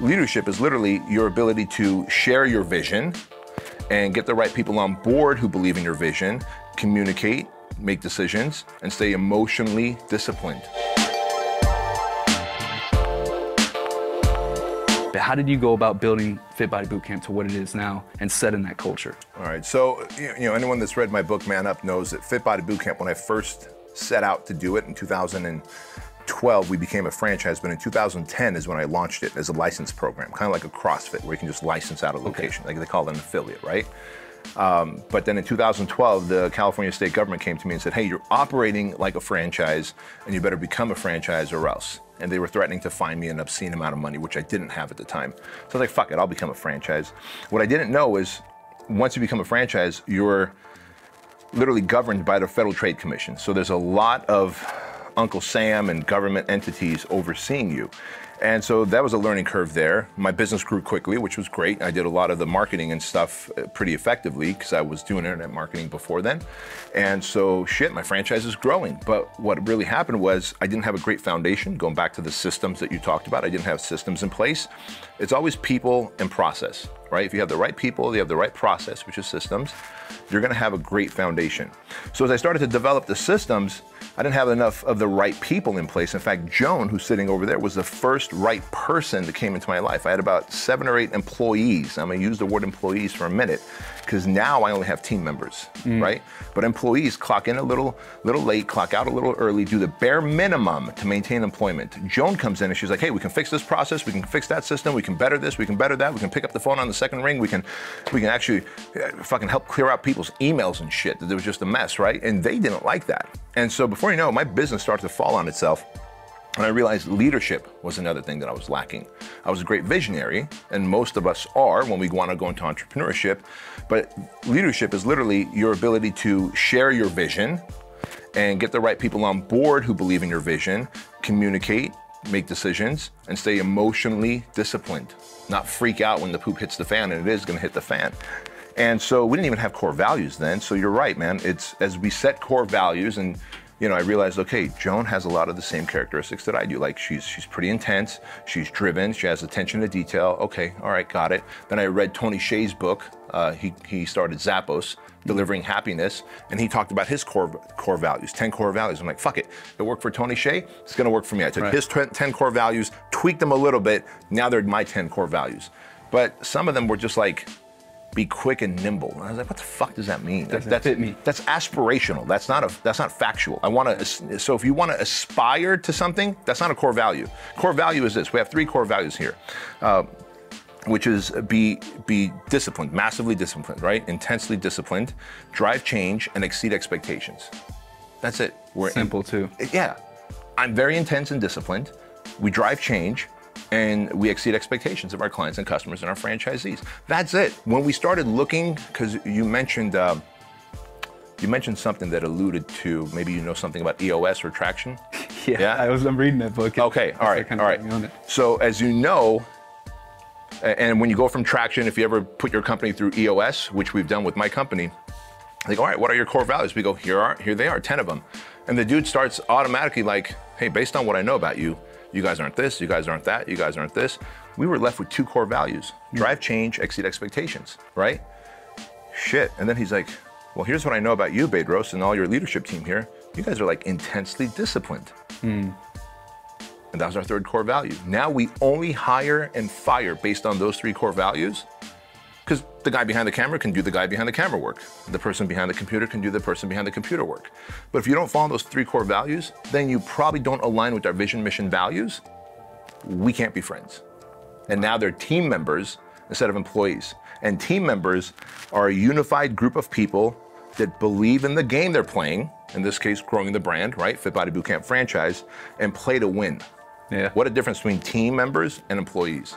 leadership is literally your ability to share your vision and get the right people on board who believe in your vision, communicate, make decisions, and stay emotionally disciplined. How did you go about building Fit Body Bootcamp to what it is now and setting that culture? All right, so anyone that's read my book, Man Up, knows that Fit Body Bootcamp, when I first set out to do it in 2012, we became a franchise, but in 2010 is when I launched it as a license program, kind of like a CrossFit, where you can just license out a location, like they call it an affiliate, right? But then in 2012, the California state government came to me and said, hey, you're operating like a franchise and you better become a franchise or else. And they were threatening to fine me an obscene amount of money, which I didn't have at the time. So I was like, fuck it, I'll become a franchise. What I didn't know is once you become a franchise, you're literally governed by the Federal Trade Commission. So there's a lot of Uncle Sam and government entities overseeing you. And so that was a learning curve there. My business grew quickly, which was great. I did a lot of the marketing and stuff pretty effectively because I was doing internet marketing before then. And so shit, my franchise is growing. But what really happened was I didn't have a great foundation, going back to the systems that you talked about. I didn't have systems in place. It's always people and process, right? If you have the right people, you have the right process, which is systems, you're gonna have a great foundation. So as I started to develop the systems, I didn't have enough of the right people in place. In fact, Joan, who's sitting over there, was the first right person that came into my life. I had about 7 or 8 employees. I'm gonna use the word employees for a minute, because now I only have team members, right? But employees clock in a little late, clock out a little early, do the bare minimum to maintain employment. Joan comes in and she's like, hey, we can fix this process, we can fix that system, we can better this, we can better that, we can pick up the phone on the second ring, we can actually fucking help clear out people's emails and shit. That was just a mess, right? And they didn't like that. And so before you know it, my business started to fall on itself. And I realized leadership was another thing that I was lacking. I was a great visionary, and most of us are when we want to go into entrepreneurship, but leadership is literally your ability to share your vision and get the right people on board who believe in your vision, communicate, make decisions, and stay emotionally disciplined. Not freak out when the poop hits the fan, and it is gonna hit the fan. And so we didn't even have core values then, so you're right, man. It's as we set core values, and I realized, okay, Joan has a lot of the same characteristics that I do. Like she's pretty intense, she's driven, she has attention to detail. Okay, all right, got it. Then I read Tony Hsieh's book. He started Zappos, Delivering Happiness, and he talked about his core values, 10 core values. I'm like, fuck it. It worked for Tony Hsieh, it's gonna work for me. I took his 10 core values, tweaked them a little bit, now they're my 10 core values. But some of them were just like, be quick and nimble. And I was like, what the fuck does that mean? Doesn't fit me. That's aspirational. That's not factual. So if you want to aspire to something, that's not a core value. Core value is this. We have 3 core values here, which is be disciplined, massively disciplined, right? Intensely disciplined, drive change, and exceed expectations. That's it. We're simple too. Yeah. I'm very intense and disciplined. We drive change, and we exceed expectations of our clients and customers and our franchisees. That's it. When we started looking, because you mentioned something that alluded to, maybe you know something about EOS or traction? Yeah? I'm reading that book. Okay, all right. So as you know, and when you go from traction, if you ever put your company through EOS, which we've done with my company, they go, all right, what are your core values? We go, here they are, 10 of them. And the dude starts automatically like, hey, based on what I know about you, you guys aren't this, you guys aren't that, you guys aren't this. We were left with 2 core values, drive change, exceed expectations, right? Shit, and then he's like, well, here's what I know about you, Bedros, and all your leadership team here. You guys are like intensely disciplined. And that was our 3rd core value. Now we only hire and fire based on those 3 core values, because the guy behind the camera can do the guy behind the camera work. The person behind the computer can do the person behind the computer work. But if you don't follow those 3 core values, then you probably don't align with our vision, mission, values. We can't be friends. And now they're team members instead of employees. And team members are a unified group of people that believe in the game they're playing, in this case, growing the brand, right? Fit Body Bootcamp franchise, and play to win. Yeah. What a difference between team members and employees.